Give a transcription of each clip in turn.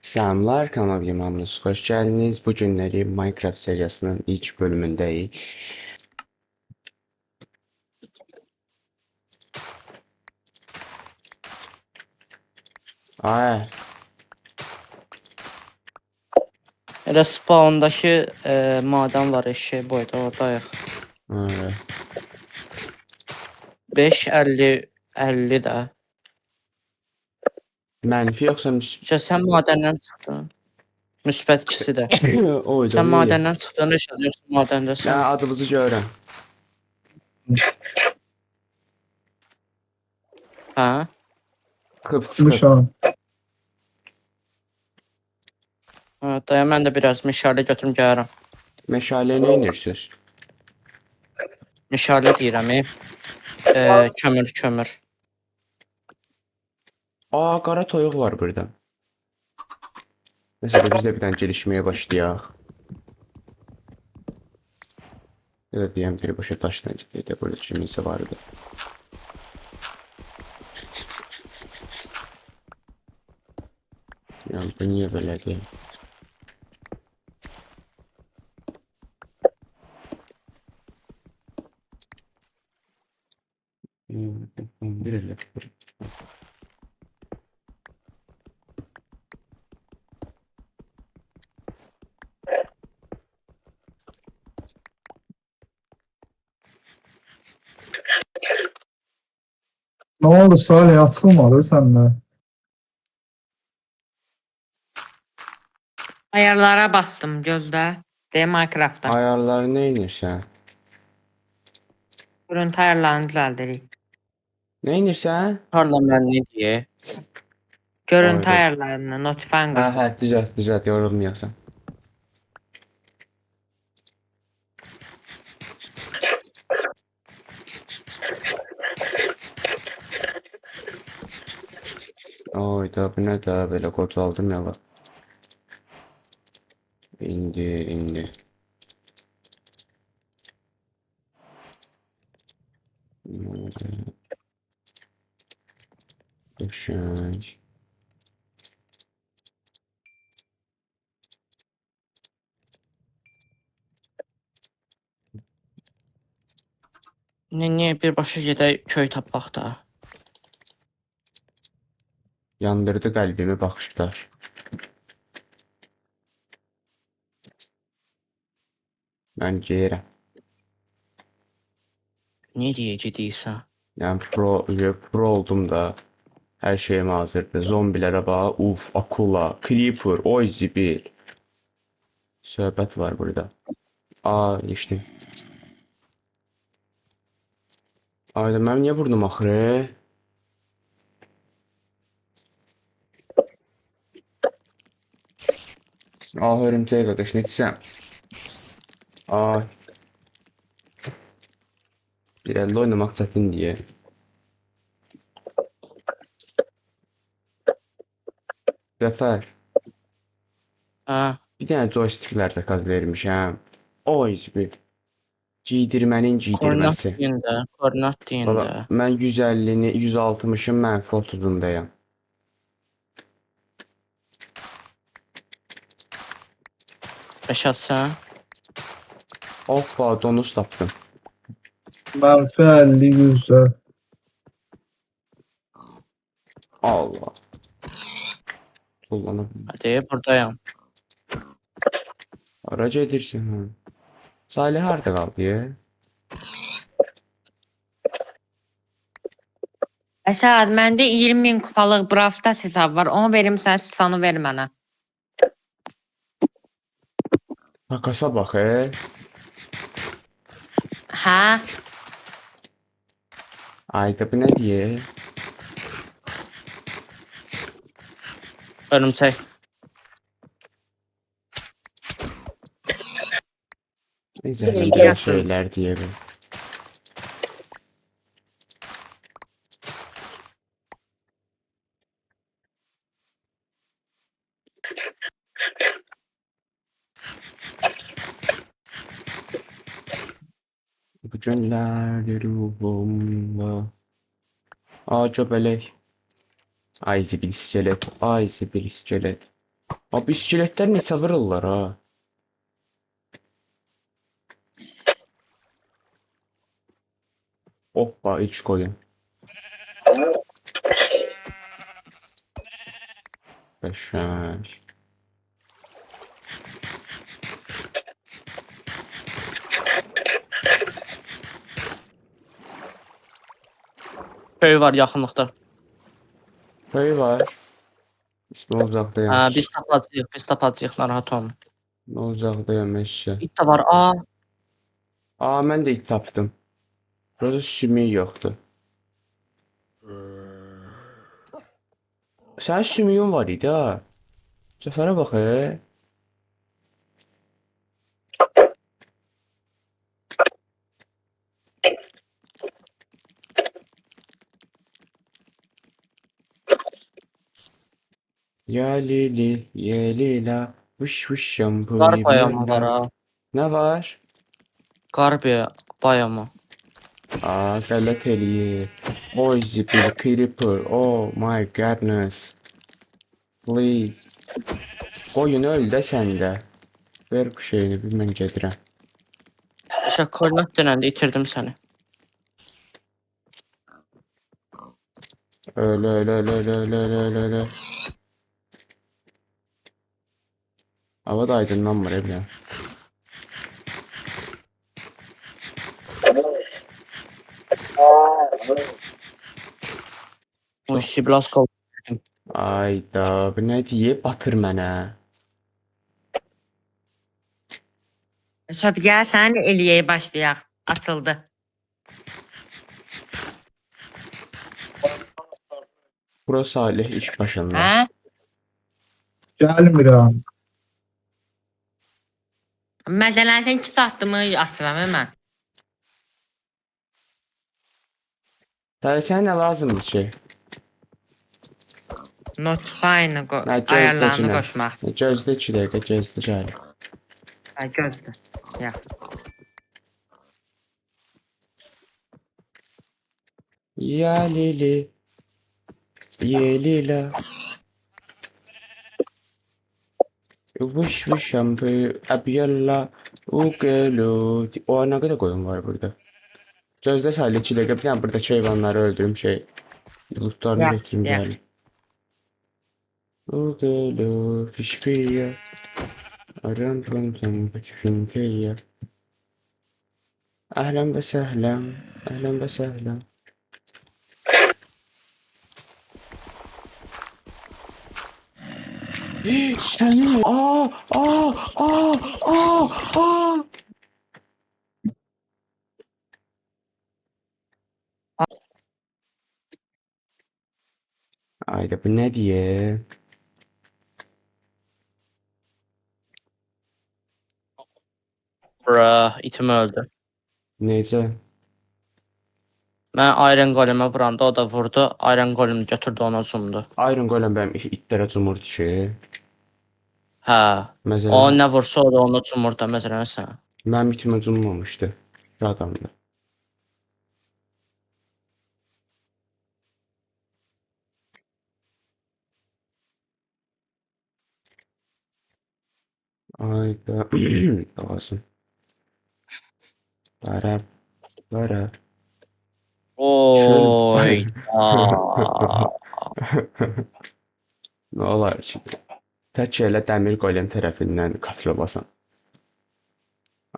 Selamlar kanal Yamanlısı. Hoş geldiniz. Bu günleri Minecraft serisinin ilk bölümündeyiz. Ay, Elə spawn'dakı madən var eşeği boyda oradayıq. ay. 5 50 50 də. Mənfi yoxsa Sən madəndən çıxdın. Müsbət ikisi də. oyda Sən iyi. madəndən çıxdın Rəşad, yoxsa Mən madəndəsən? adınızı görürəm. Hə? Çıxıb. Mişan. Hə, daya mən də biraz meşale götürüm gəlirəm. Meşale nə edirsiniz? Meşale deyirəm, kömür. Aa, qara toyuq var burada. Nəsə də biz də birdən gelişməyə başlayaq. Ya da deyəm birbaşa daşla gidiyor da burada kimsə vardı. Yani bu niye böyle değil? Bir elle. Ne oldu Salih, atılmadı senden. Ayarlara bastım gözlə. De Minecraft'da. Ayarları ne inirsən? Görüntü ayarlarını düzəldirik. Ne inirsən? Harla mən nə deyə? Görüntü Aynen. ayarlarını notifan Hə, qır. hə, düzelt, yorulmayasan. Oyda bu ne də belə qocaldım ya bak. İndi. Döşək. Niyə birbaşa gedək köy tapaq da. Yandırdı qəlbimi baxışlar. Mən geyirəm. Niyə deyə gedirsən? Yəni pro oldum da. Hər şeyim hazırdır. Zombilərə bax. Uf, akula, creeper, oy zibil. Söhbət var burada. Aa, geçtim. Ayda mən niyə vurdum axırı? Ah, hörümçək qardaş, nə desəm? Ay. Bir əldə oynamaq çətin deyə. Zəfər, Hə, bir dənə joysticklər zakaz vermişəm. Oy zibil. Giydirmənin koordinat giydirməsi. deyin də, koordinat deyin Valla də. mən 150-ni, 160'ın mənfi 30'undayım. Rəşad sən? Hoppa, donuz tapdım. Menfi 50 yüzde. Allah. Kullanım. Hadi, buradayam. Araca edirsin ha. Salih harda qaldı ya? Rəşad, məndə 20.000 kupalıq Braftas hesab var. Onu verim sən Sisanı ver mənə. Takasa bax Hə? Ayda bu nə diye? Hörümçək. Ne Bir zəhləmdən yatın. şeylər diye bu. Bu günlər ruhumda. Aa, göbələk. Ay zibil iskelet, ay zibil iskelet. Abi iskeletlər neçə vururlar ha? Hoppa iç koyun. Qəşəng. Köy var yaxınlıqda. Köy var. İsmi uzaqdayım. Hə, biz tapacağıq, narahat olma. Uzaqdayım eşya. İt də var. Aa, Aa mən də it tapdım. Burada sümük yoxdur. Sənin sümüyün var idi ha. Cəfərə bax. Ya Lili, ye Lila, vış vış şampu. qar bayamı var ha. Ne var? Qar bayamı. Aa, qələt eləyir. Oy, zibil, creeper. Oh my goodness. Please. Qoyun öl də sən də. Ver bu şeyini, bir mən gedirəm. Təşəkkürlər denəndə itirdim səni. Öl, öl, öl, öl, öl, öl, öl, öl, öl. Hava da aydınlanmır evlə. O Siblas qol. Ayda, bu nə deyib? Batır mənə. Rəşad gəl sən eləyəyə başlayaq. Açıldı. Bura Salih iş başında. Hə? Gəlmirəm. Məsələn sən 2 saatımı açıram mən. Sənə nə lazımdır ki? Notify-ını Hə, gözlə ayarlarını Cinə. qoşmaq. Gözlə 2 dəqiqə, gözlə gəlir. Hə, gözlə. Ya. Ya Lili, ye Lila. Vış vış şampu, abiyalla, ugelu. O ne kadar koyun var burada. Gözde Salih 2 dəqiqə, bir dənə buradakı heyvanları öldürüm şey. Lootlarını Ya, götürüm ya. gəlim. Ugelu, fişfiya. Aram pam pam fişfiya. Ahlan ve sahlan, ahlan ve sahlan. Səni, aa. Ayda bu ne diye? Bra, itim öldü. Necə? Mən Iron Golem'ə vuranda o da vurdu. Iron Golem götürdü ona zoomdu. Iron Golem benim itlərə cumurdu ki. Hə. O Məsələn, nə vursa o da onu cumurdu məsələn sən. mənim itimə cummamışdı. Şu adamda. Ayda. Lazım. Bara. Oy. Nə olar ki? Tək elə dəmir golem tərəfindən qatılmasan.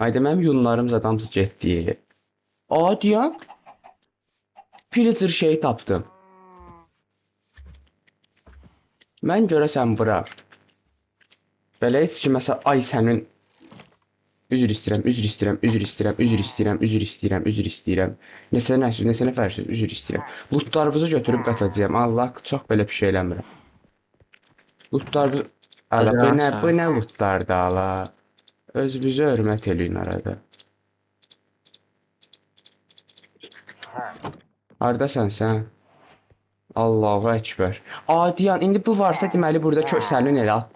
Ayda mənim yunlarım zadamsız getdi. Aa diyan. Pillager şey tapdım. Mən görəsən bura. Belə heç ki məsəl ay sənin üzr istəyirəm. Neçə nəfərsiz üzr istəyirəm. Lootlarınızı götürüb qaçacağam. Allah çox belə bir şey eləmirəm. Lootlarınızı ala bu nə lootlardı ala. Özünüzə hörmət eləyin arada. Hardasan sən? Allahu Ekber. Adiyan indi bu varsa deməli burada kösəlin elə at.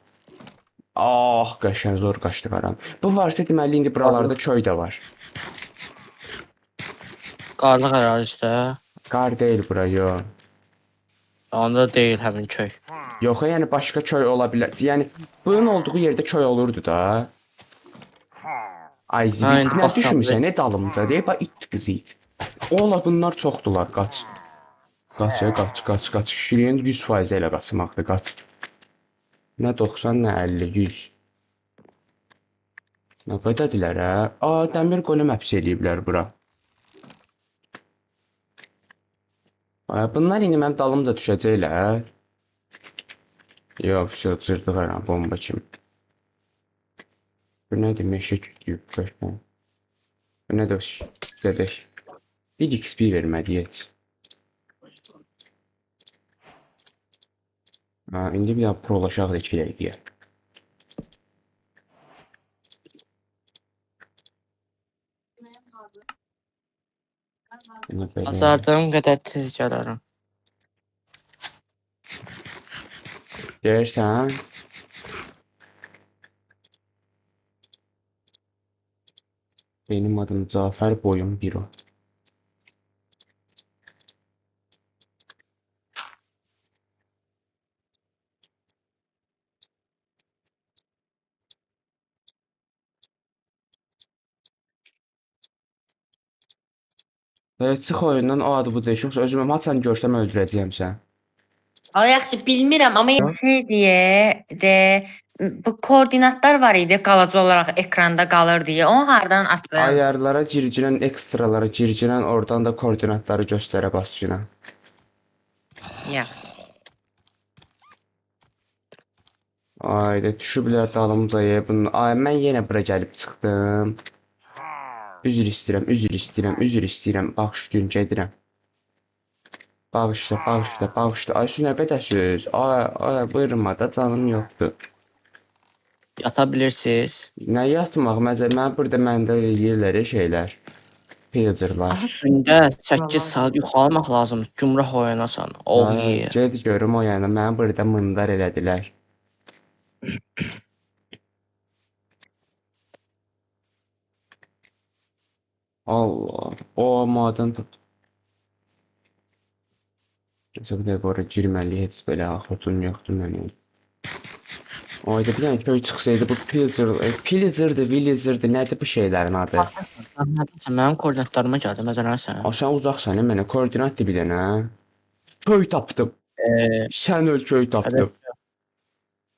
Ah, qəşəng zor qaçdı qaran. Bu varsa deməli indi buralarda köy də var. Qarlıq ərazidə. Qar deyil bura, yox. Onda deyil həmin köy. Yox, yəni başqa köy ola bilər. Yəni bunun olduğu yerdə köy olurdu da. Ay Ha, zibil, indi nə baxsam düşmüsən, nə dalımca deyə bax it qızı. Ola bunlar çoxdular, qaç. Qaç, qaç. Şirin 100% elə qaçmaqdır, qaç. Nə 90, nə 50, 100. Nə qədədirlər hə? Aa, dəmir golem həbs eləyiblər bura. Ay, bunlar indi mənim dalımca düşəcəklər. Yox, cırdıq hər an bomba kimi. Bu nədir, meşə kütüyüb köşkən. Bu nədir, qədəş. 1 XP vermədi heç. Ha, indi bir daha prolaşaq da 2 dəqiqəyə. Yine böyle. Bazardığım qədər tez gələrəm. Deyirsən? Benim adım Cafer, boyum 1 o. Çıx oyundan o adı bu deyil. Yoxsa özümü haçan görsəm öldürəcəyəm sən. Ay yaxşı bilmirəm, amma şey deyə bu koordinatlar var idi, qalaca olaraq ekranda qalır deyə. Onu hardan asıram? Ayarlara girginən, ekstralara girginən, oradan da koordinatları göstərə basginən. Yaxşı. Ayda düşüblər dalımca ye. Ay, mən yenə bura gəlib çıxdım. Üzr istəyirəm. Bağışlayın, gedirəm. Bağışla. Ay, şu nə qədər söz? Ay, buyurma da, canım yoxdur. Yata bilirsiniz. Nə yatmaq, mən burada məndə yerlər, şeylər. Pillagerlar. Gündə 8 saat yuxalamaq lazımdır. Gümrah oyanasan. Oh yeah. Ged görüm o yana, mənə burada mındar elədilər. Allah, o maden tut. Neyse, bir dəqiqə oraya girməli, heç belə axotun yoxdur mənim. Ayda bir dənə köy çıxsaydı, bu Villager'dır, nədir bu şeylərin adı? Sən mənim koordinatlarıma gəldin, məzələnsən. Aşağı uzaqsan, mənə koordinatdır bir dənə. Köy tapdım. Sən öl, köy tapdım.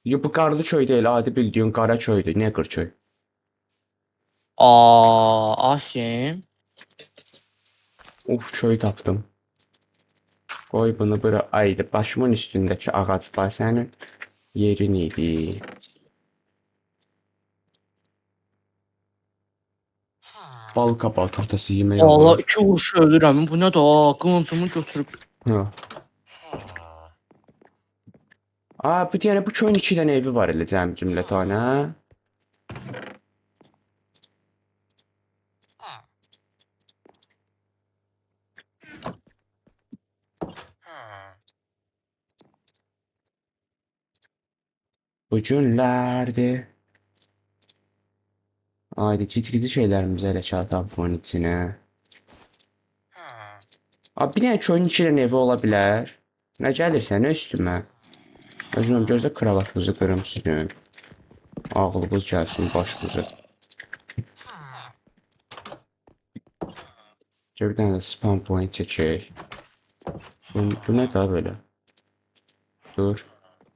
Yo, bu qarlı köy deyil, adi bildiyin qara köydür, Neqır köy. Asim. Uf, köy tapdım. Qoy bunu bura, aydı, başımın üstündəki ağac var sənin. Yerin idi. Bal kabağı turtası yemək Allah, olur. 2 vuruş ölürəm. Bu nə də? Qılıncımı götürüb. Ha. Aa, bu yəni bu köyün 2 dənə evi var elə cəmi cümlətanə. Bu günlərdir. Haydi gizli şeylərimizi elə çatalım bunun içinə. Abi bir dənə köyün 2 dənə evi ola bilər. Nə gəlirsən üstümə? Özümün gözlə kravatınızı qırımsızın. Ağlınız gəlsin başınıza. Bir dənə də spam point çəkək. Bu nə daha böyle? Dur.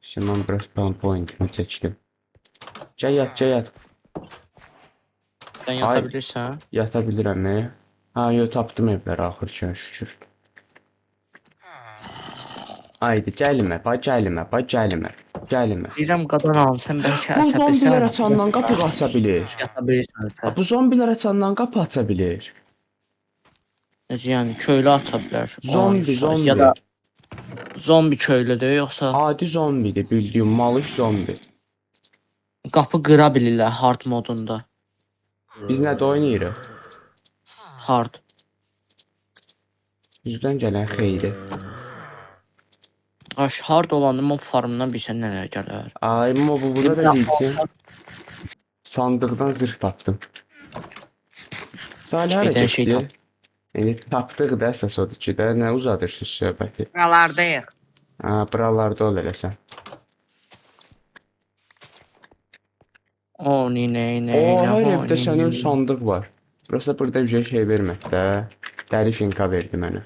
Şimdi mən biraz spam pointimi çəkdim. Gəl yat. Sən yata bilirsən. Yata bilirəm mi? Ha, yo, tapdım evləri axırkən şükür. Haydi gəlmə. Deyirəm qadan alım, sən bəlkə Bu əsəbləsən. zombiler açandan qapı aça bilir. Yata bilirsən sən. Bu zombiler açandan qapı aça bilir. Necə yəni köylü aça bilər. Zombi. Ya da zombi köylüdür, yoxsa Adi zombidir, bildiyim malış zombi. qapı qıra bilirlər hard modunda. Biz nədə oynayırıq? Hard. Yüzdən gələn xeyri. Qaş hard olanda mob farmından bilsən nələr gələr. Ay, mobu burada da deyilsin. Sandıqdan zırh tapdım. Salih Bir dənə şey hərəkətdir. Yəni tapdıq da əsas odur ki də, nə uzadırsınız söhbəti. Buralardayıq. Ha, buralarda ol eləsən. O nine O, ne her ho evdə sənin nine. sandıq var. Burası burada bir şey vermək də. Dəri finka verdi mənə.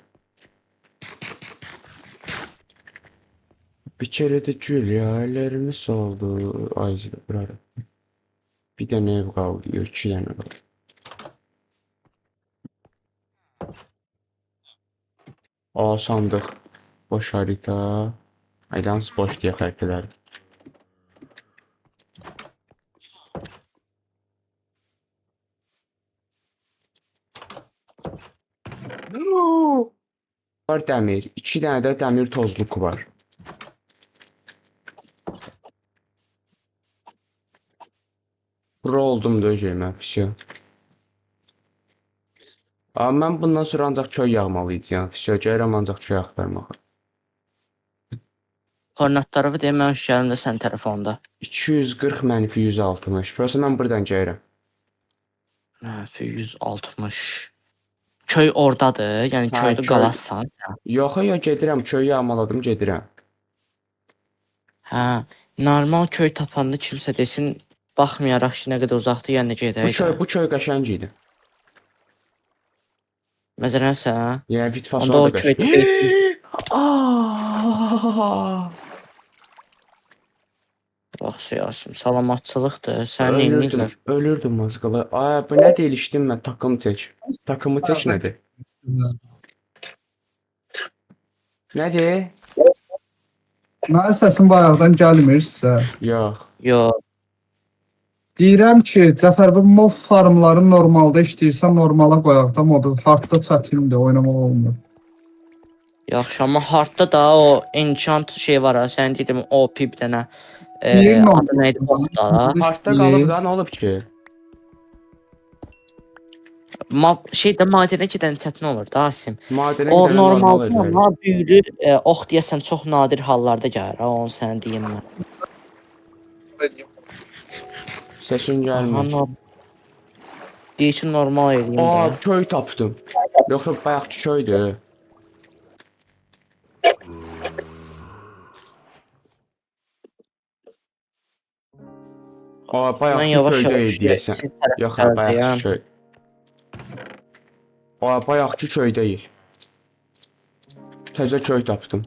Bir kere de gül ya, ellerimi soldu. Ay burada. Bir dənə ev qaldı, iki dənə qaldı. Aa, sandıq. Boş harita. Aydans boş diye xəritələr. Var dəmir. İki dənə də dəmir tozluq var. Bura oldum döyəcəyim hepsi. Amma mən bundan sonra ancaq köy yağmalıydım. Fisyo gəlirəm ancaq köy axtarmağa. Koordinatları deyə mən hoş gəlim də sən telefonda. 240 mənfi 160. Prosta mən buradan gəlirəm. Mənfi 160. Köy oradadır, yəni Hə, köydə köy- qalarsan sən. Yox, gedirəm. Köy yağmaladım, gedirəm. Hə, normal köy tapanda kimsə desin, baxmayaraq ki, nə qədər uzaqdır, yəni gedək. Bu köy qəşəng idi. Məsələn sən, Yəni fit onda o fason da köydə qəşəng. deyilsin. Aa! Bax Yasim, salamatçılıqdır. Sən nə edirlər? Ölürdüm az qala. Ay, bu nə deyilişdim mən takım çək. Takımı çək nədir? Nədir? Mənim səsim bayaqdan gəlmir sizə. Yox. Yox. Deyirəm ki, Cəfər bu mob farmları normalda işləyirsə normala qoyaq da modu. Hardda çətindir, oynamaq olmur. Yaxşı, amma hardda da o enchant şey var ha, sən dedim OP bir dənə. Deyir mi? Adı neydi bu da? Partda qalıb da nə olub ki? Şeydə madenə gedən çətin olur da Asim. Madənə O gedəndə normal olacaq. amma büyülü ox deyəsən çox nadir hallarda gəlir ha, onu sənə deyim mən. Səsin Aha, gəlmir. deyir ki normal eləyim Aa, də. köy tapdım. Yoxsa bayaqçı köydür. Aa, Mən bayaqçı yavaş köy yavaş deyil deyəsən. siz tərəfə Yox, ha, bayaqçı gələcəyəm. köy. Aa, bayaqçı köy deyil. Təzə köy tapdım.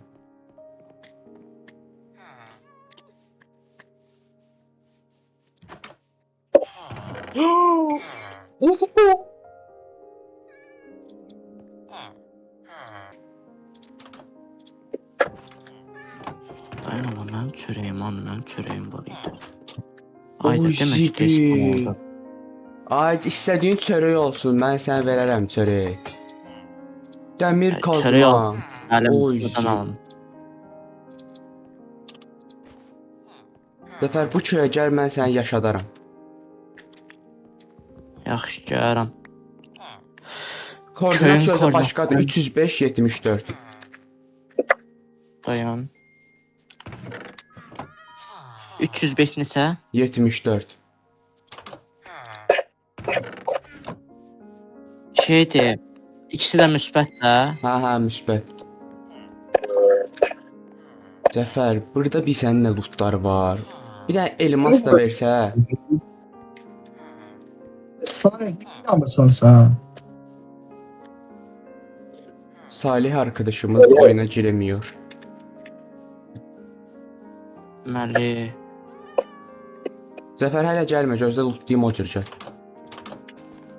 Dayan Allah, mənim çörəyim var idi. Oy, Ayda demək ki, tez zibil. oldu. Ay, istədiyin çörək olsun, mən sənə verərəm çörək. Dəmir Çörək kazma. al. Əlim Oy, buradan alın. Zəfər, bu köyə gəl, mən səni yaşadaram. Yaxşı, gəlirəm. Koordinat Köyün gözə koordinatları. başqadır, 305-74. Dayan. 305 neçə? 74. Şeydir. İkisi də müsbət də. Hə, müsbət. Zəfər, burada bir sənin nə lootlar var. Bir dənə elmas da versə. Salih, inanmırsan sən? Salih arkadaşımız oyuna giremiyor. Deməli. Zəfər hələ gəlmə, gözlə lootlayım o cür gəl.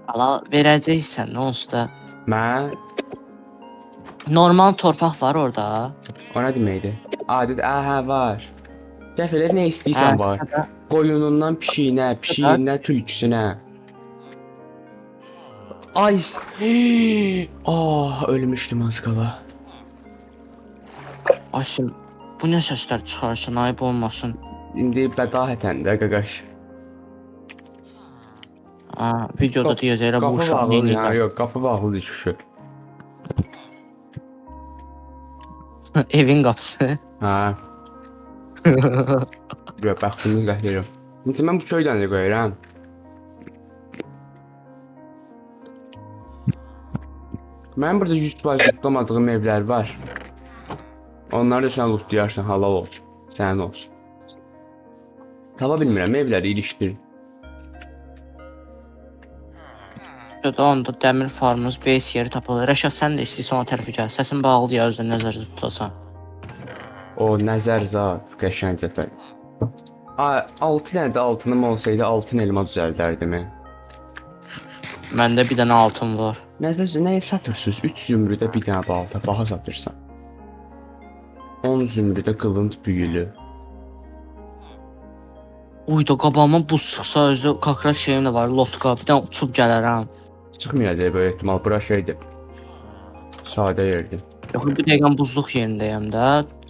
Ala verəcəksən nə onsuz da. Mən? Normal torpaq var orada. O nə deməkdir? Adət, hə, var. Zəfər, nə istəyirsən var. Qoyunundan pişiyinə, pişiyindən tülküsünə. Ay, ölmüşdüm az qala. Asim, bu nə səslər çıxarsan, ayıb olmasın. İndi bədahətən də qaqaş. Videoda deyəcəklər bu Qapı uşaq bağlıdır, hə, neyini. yox, qapı bağlıdır kişi. Evin qapısı. Hə. Yox, bəxtimi gətirirəm. Necə mən bu köydən də qoyuram. Mənim burada 100% zıplamadığım evlər var. Onları da sən lootlayarsan, halal olsun. Sənin olsun. Tapa bilmirəm, evləri ilişdir. Ya da onda dəmir farmımız base yeri tapılır. Rəşad sən də istəyirsən o tərəfə gəl. Səsin bağlı ya özünə nəzərdə tutasan. O nəzər zat, qəşəng Cəfər. 6 dənə də altınım olsaydı altın elma düzəldərdim. Məndə bir dənə altın var. Nəyə satırsınız? 3 zümrüdə bir dənə balta, baha satırsan. 10 zümrüdə qılınc büyülü. Uyda qabağıma buz çıxsa özü kakrat şeyim də var, lotka. Bir dənə uçub gələrəm. Çıxmayacaq böyük ehtimal, bura şeydir. Sadə yerdir. Yox, bir dəqiqən buzluq yerindəyəm də.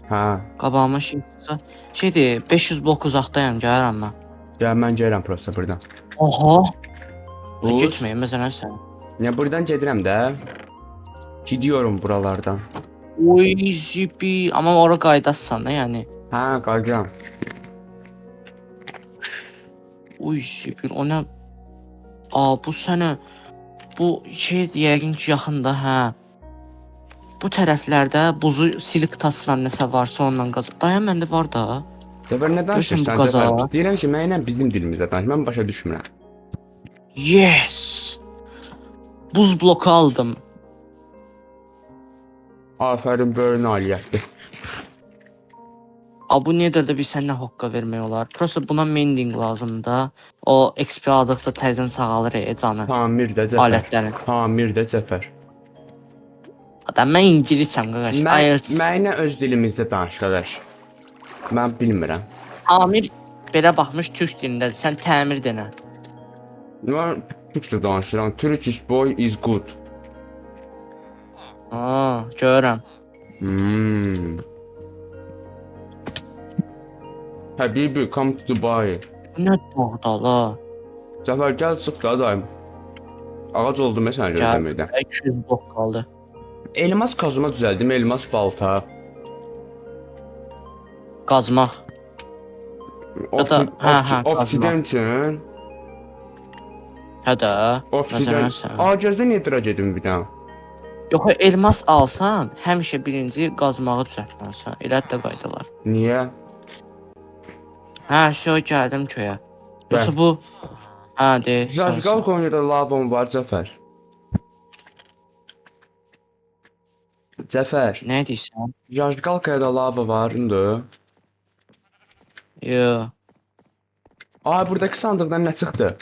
Hə, Qabağıma şey çıxsa, şeydir, 500 blok uzaqdayam, gəlirəm mən. gəl mən gəlirəm prosta buradan. Oha! Buz. Getməyin məsələn sən. Ya buradan gedirəm də. Gidiyorum buralardan. Oy zibi, amma ora qaydasan da yəni. Hə, qayıdıram. Oy zibi, o nə? Bu sənə bu şey yəqin ki yaxında, hə. Bu tərəflərdə buzu silik taslan nəsə varsa ondan qaz. Dayan məndə var da. Cəfər nə Görürsən bu danışırsan qaza? Cəfər? Deyirəm ki, mənlə bizim dilimizdə danış. Mən başa düşmürəm. Yes. Buz bloku aldım. Afərin böyün aliyyətdir. Bu nedirdə bir sənə hoqqa vermək olar. Prosta buna mending lazımdır da. O XP aldıqca təzən sağalır canı. Tamir də Cəfər. Alətlərin. Tamir də Cəfər. Adam mən ingilisəm qardaş. IELTS. Mənə öz dilimizdə danış qardaş. Mən bilmirəm. Amir belə baxmış türk dilindədir. Sən təmir denə. Mən türkçə danışıram. Turkish boy is good. Görürəm. Habibi, come to Dubai. Bu nə dağdala? Cəfər, gəl çıx da dayım. Ağac oldu məsələn gözləməkdən. 200 blok qaldı. Elmas kazma düzəldim, elmas balta. Qazmaq. Ya da hə, Obsidian üçün. Hə də. Obsidian. Məsələn sən. Gözdə niyə dira gedim bir daha? Yox, elmas alsan, həmişə birinci qazmağı düzəltməlisən. Elədir də qaydalar. Niyə? Hə, gəldim köyə. Yoxsa bu de. Zajqal Konyada lavon var Cəfər. Cəfər, Nə deyirsən? Zajqal Konyada lava var, indi. Yo, Buradakı sandıqdan nə çıxdı?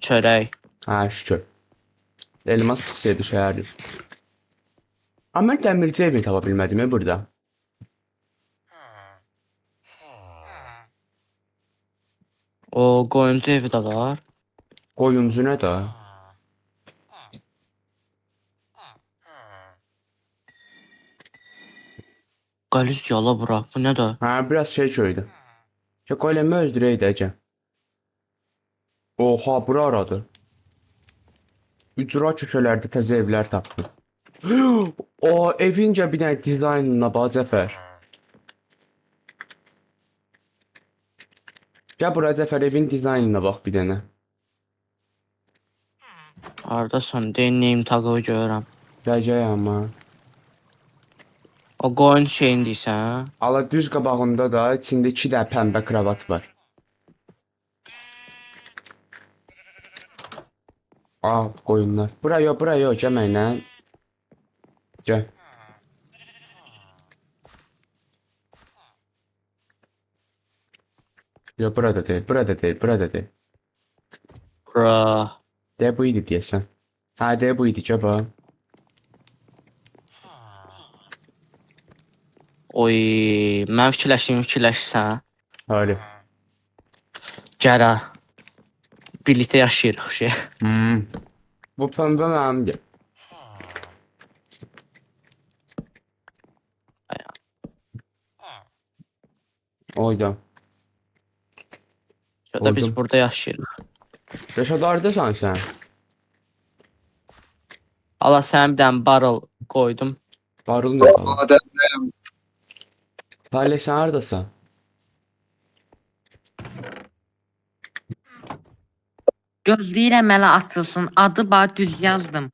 çörək. Hə, şükür. Elmas çıxsaydı şəhərdir. Amma mən dəmirci evi tapa bilmədim burada. O qoyuncu evi də var. Qoyuncu nə də? Qalis yala bura. Bu nə də? Hə, biraz şey köydü. Qoyumu öldürək də gə. Oha, bura aradı. Ücra köşələrdə təzə evlər tapdım. Evincə bir dənə dizaynına bax Cəfər. Gəl bura Cəfər, evin dizaynına bax bir dənə. Hardasan? Deneyim taqığı görürəm. Gəl amma. O qoyun şeyin deyirsən? Ala düz qabağında da içində 2 dənə pəmbə kravat var. Qoyunlar. Bura yox, gəl mənlə. Gəl. Yox, burada deyil. Bura. Bu idi deyəsən. Hə, bu idi, gəl bax. Oy, mən fikirləşsən. Hadi. Gələ. Birlikdə yaşayırıq şey. Bu pəmbə mənimdir. Oyda. Ya da biz Oydum. burada yaşayırıq. Yaşadardasan sən. Allah sənin bir dənə barrel qoydum. Barıl nə qalır? Adəmləyəm. Salih, sən haradasan? Gözləyirəm hələ açılsın. Adı bax düz yazdım.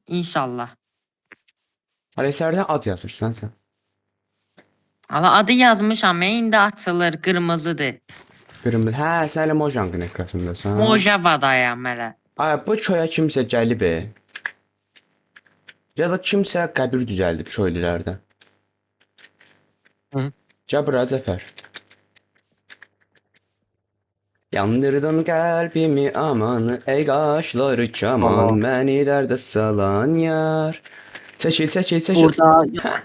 İnşallah. Salih, sərdən ad yazırsan sən. Ama adı yazmışam, indi açılır, qırmızıdır. Qırmızı. Hə, sən elə Mojangın ekranındasan. Mojavadayam hələ. Ay, bu çöyə kimsə gəlib. Ya da kimsə qəbir düzəldib çöylülərdən. Hı. Gəl bura Cəfər. Yandırdın qəlbimi aman, ey qaşları kaman, Allah. məni dərdə salan yar. Çəkil, çəkil, çəkil. Burada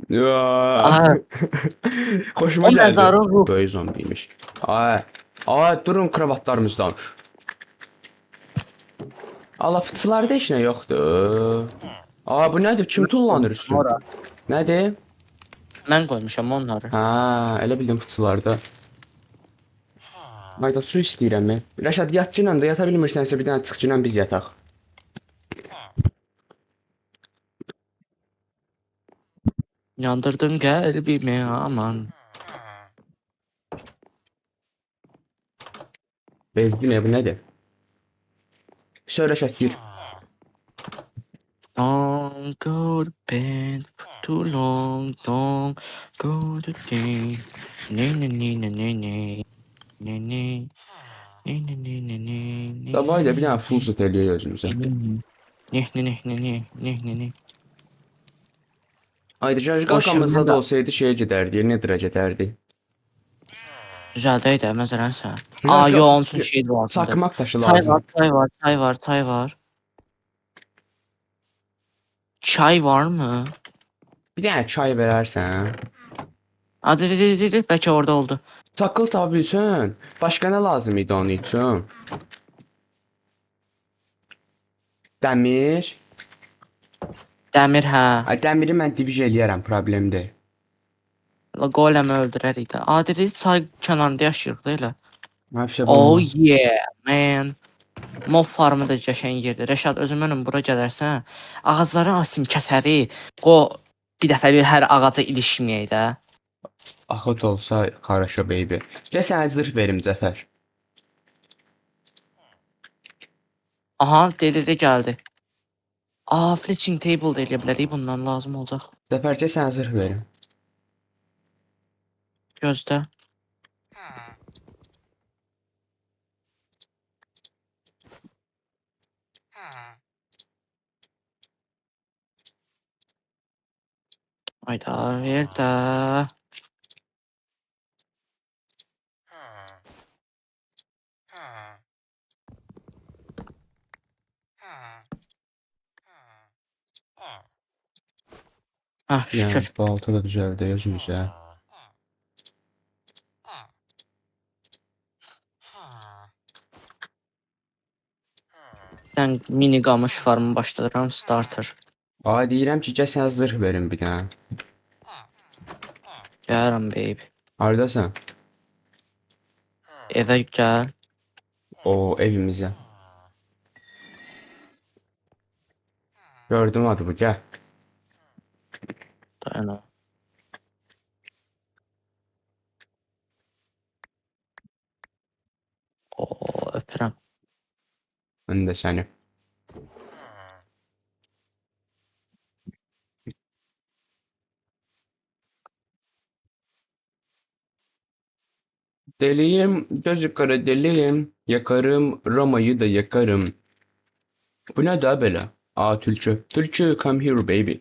Ya. Aha, Xoşuma o gəldi. məzarın ruhu. Böyük zombiymiş. Ay, ay durun kravatlarımızdan. Allah fıçılarda heç nə yoxdur. Aa, bu nədir? Kim tullanır üstün? Ora. Nədir? Mən qoymuşam onları. Ha, elə bildim fıçılarda. Ayda su istəyirəm mən. Rəşad yatçıyla da yata bilmirsənsə bir dənə çıxçıyla biz yataq. Yandırdın qəlbimi aman. Bezdi ne bu nədir? Söyle Rəşad gir. Don't go to bed for too long. Don't go to bed. Ne ne ne ne ne ne. Ne ne. Ne ne ne ne ne ne. Davay da bir dənə full set eləyək özümüzə. Ne ne ne ne ne ne ne ne. Ayda Jajqa O şimdi arkamızda də- da olsaydı şeye gedərdi, Nedirə gedərdi. Düzəldək də məsələn sən. Yox, Aa, yox, yo, onun üçün yox. şey lazımdır. Çakmaq daşı Çay lazım. var, çay var, çay var, çay var. Çay var mı? Bir dənə çay verərsən. Hadi, bəlkə orada oldu. Çakıl tapa bilsən. Başqa nə lazım idi onun üçün? Dəmir. Dəmir, hə. Ay, dəmiri mən divij eləyərəm, problem deyil. Qoləmi öldürərik də. Adi, çay kənarında yaşayırıq da elə. Həmişə Oh yeah, man. Mob farmı da qəşəng yerdir. Rəşad, özüm önüm bura gələrsən, ağacları asim kəsərik. Bir dəfə bir hər ağaca ilişməyək də. Axıt olsa xaraşa baby. Gəl sənə zırh verim Cəfər. Aha, deli gəldi. Aa, fletching table da eləyə bilərik, bundan lazım olacaq. Cəfər gəl sənə zırh verim. Gözdə. Hayda, ver də. Hah, Yəni şükür. balta da düzəldi özümüzə. Mən mini qamış farmı başladıram, starter. Ay deyirəm ki, gəl sənə zırh verim bir dənə. Gəlirəm, babe. Hardasan? Evə gəl. O evimizə. Gördüm adı bu, gəl. Dayanam. Oo, öpürəm. Mən də səni. Deliyim, gözü kara deliyim. Yakarım, Roma'yı da yakarım. Bu ne daha böyle? Aa, Tülkü. Tülkü, come here baby.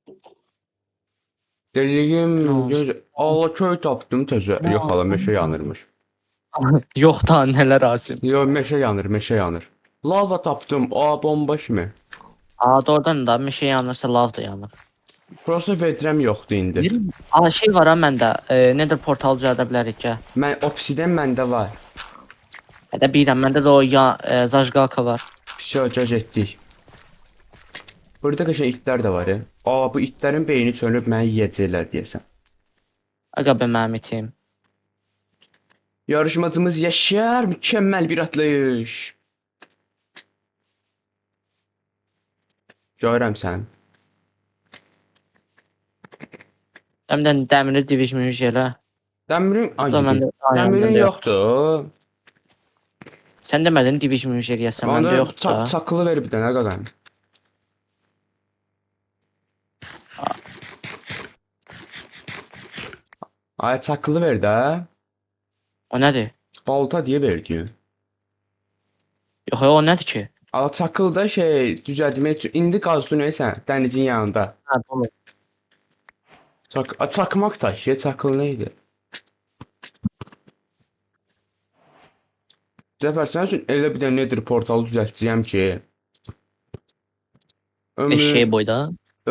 Ne Deliyim, olsun? göz... Allah köy tapdım tezə. Ne Yox hala olsun? meşə yanırmış. Yox da, nələr azim. Yox, meşə yanır, meşə yanır. Lava tapdım, aa bomba kimi. Aa, doğrudan da meşə yanırsa lav da yanır. Prosta vetrəm yoxdur indi. Aa, şey var ha məndə. Nether portal düzəldə bilərik ki. Mən obsidian məndə var. Hədə bilirəm, məndə də o zajqalka var. Все, cəz etdik. Burada qəşəng itlər də var ya. Aa, bu itlərin beyni çönüb məni yeyəcəklər deyəsən. Aga be mənim itim. Yarışmacımız Yaşar mükemmel bir atlayış. Görürəm sən. Həmdən dəmiri divişmiş elə. Dəmirin, ay, Da məndə dəmirin yoxdur. Sən demədin Division eləyəsən, məndə Onda yoxdur da. çakılı ver bir dənə qaqam. Ay çakılı ver də. O nədir? Balta deyə verdi. Yox, o nədir ki? Al çakıl da şey düzəltmək üçün indi qazdı nəysən dənizin yanında. Hə, bu. Çakmaq daş ya çakıl nə idi? Zəfər sən üçün elə bir dənə nedir portalı düzəltəcəyəm ki. Eşeği boyda.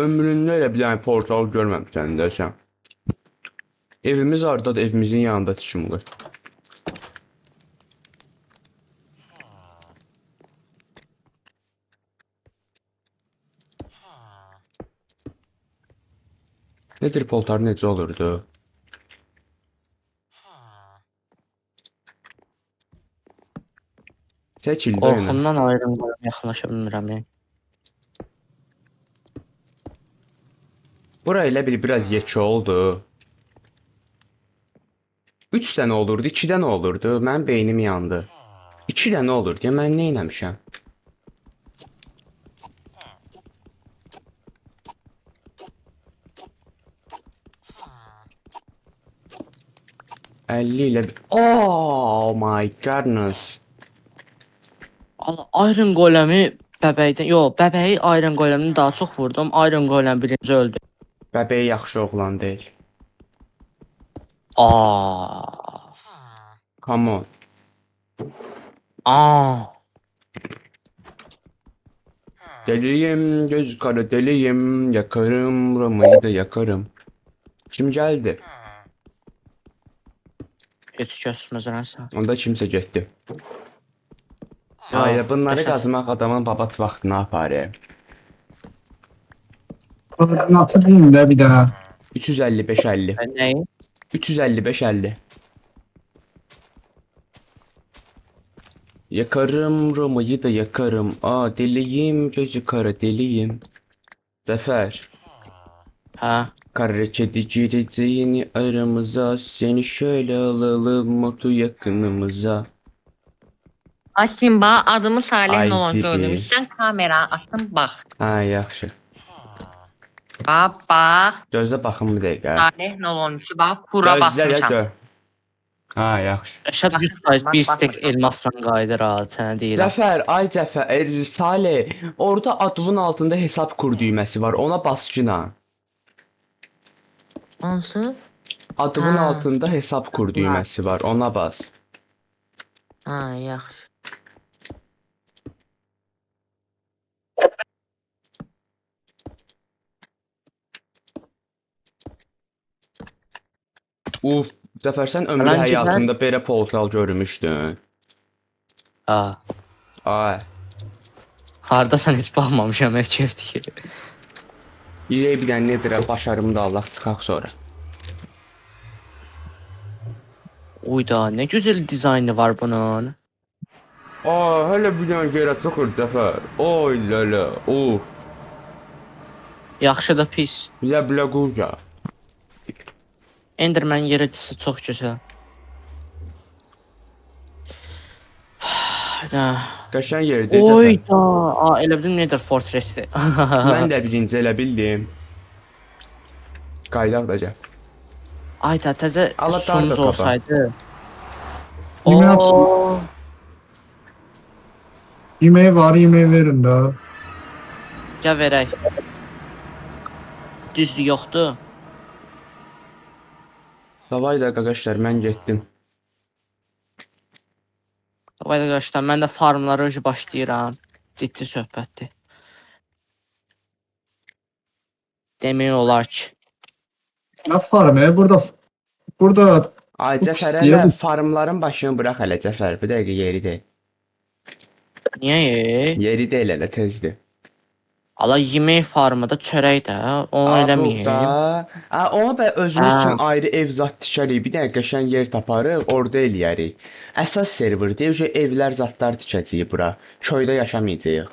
Ömründə elə bir dənə portal görməmişsən də sən. Evimiz hardadır, evimizin yanında tikimli. Nedir portal necə olurdu? Seçildi oyuna. Qorxumdan ayrım yaxınlaşa bilmirəm. Bura elə bil biraz yekə oldu. 3 dənə olurdu, 2 dənə olurdu. Mənim beynim yandı. 2 dənə olurdu. Ya mən nə etmişəm? Oh my goodness. Iron Golem'i bəbəkdən, yox, bəbəyi Iron Golem'ini daha çox vurdum. Iron Golem birinci öldü. Bəbəyi yaxşı oğlan deyil. Aa. Come on. Aa. Deliyim, göz kara deliyim, yakarım, Roma'yı da yakarım. Kim geldi? Heç kəsməzənsə. Onda kimsə getdi. Ya, Hayır, bunları yaşasın. qazmaq adamın babat vaxtını aparır. Koordinatı deyin də bir dənə. 355-50. Nəyi? 355-50. Yakarım, Roma'yı da yakarım. Aa, deliyim, gözü kara deliyim. Zafer. Hə. Kara kedi gireceğini aramıza. Seni şöyle alalım motu yakınımıza. Asimba adımı Salih Ay, Nolan Zibi. görmüşsən, kamera atın bax. Ha, yaxşı. Bax. Gözlə baxım bir dəqiqə. Salih Nolan bax, kura Gözlə ya basmışam. gör. Ha, yaxşı. Rəşad 100% bir stek elmasla qayıdır ha, sənə deyirəm. Zəfər, ay Zəfər, Salih, orada adının altında hesab kur düyməsi var. Ona bas ki. Hansı? Adının Ha. altında hesab kur düyməsi var. Ona bas. Ha, yaxşı. Uf, Zəfər, sən ömrü Məncə həyatında belə portal görmüşdün. Ha. Ay, Hardasan heç baxmamışam, heç kefdir. İrəy bir dənə nedirə, başarımı da Allah çıxaq sonra. Uyda, nə gözəl dizaynı var bunun. Aa, hələ bir dənə yerə çıxır Zəfər. Oy lələ, uf, Yaxşı da pis. bilə quca. Enderman yeritisi çox gözəl. Hə. Qəşəng yerdir Zəfər. Oyda. Aa, elə bildim Nether Fortress-dir. Mən də birinci elə bildim. Qaydaq da gəl. Ayda təzə Allah sonumuz darda olsaydı. Yemək Oo. Yeməyi var, yeməyi verin də. Gəl verək. Düzdür, yoxdur. Davay da qaqaşlar, mən getdim. Davay arkadaşlar, mən də farmlara öcü başlayıram. Ciddi söhbətdir. Demək olar ki. Nə farmı? Burada Ay Bu Cəfər, pisliyə hələ bu- farmların başını burax hələ Cəfər. Bir dəqiqə yeri deyil. Niyə? Yeri deyil hələ tezdir. Ala yemək farmı da çörək də. Onu eləməyim. Ona bə özümüz Ha. üçün ayrı ev zat tikərik. Bir dənə qəşəng yer taparıq, orada eləyərik. Əsas server deyil, evlər zatlar tikəcəyik bura. Köydə yaşamayacağıq.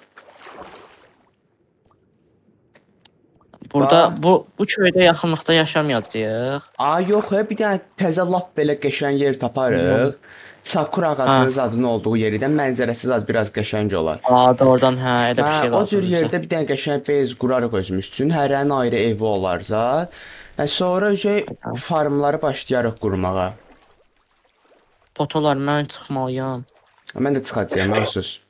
Burada bu köydə yaxınlıqda yaşamayacağıq. Yox, bir dənə təzə lap belə qəşəng yer taparıq. Sakura ağacının zadının olduğu yerdən mənzərəsi zad biraz qəşəng olar. Aa, da oradan hə, elə bir Hə, şey o cür lazımdır bizə. yerdə bir dənə qəşəng base qurarıq özümüz üçün. Hərənin ayrı evi olar zat. Və sonra farmları başlayarıq qurmağa. Fotolar mən çıxmalıyam. Mən də çıxacağam, sus.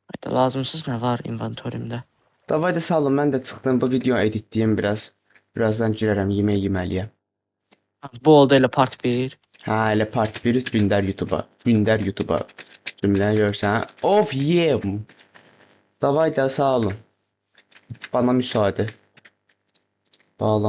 Hayda, lazımsız nə var inventorimdə? Davay da salın, mən də çıxdım. Bu video editləyim biraz. Birazdan girərəm, yemək yeməliyəm. Bu oldu elə part 1. Hə, elə part 1 gündər YouTube'a. Gündər YouTube'a. Cümləni görsən. Of, yeah. Davay da sağ olun. Bana müsaade. Bağlan.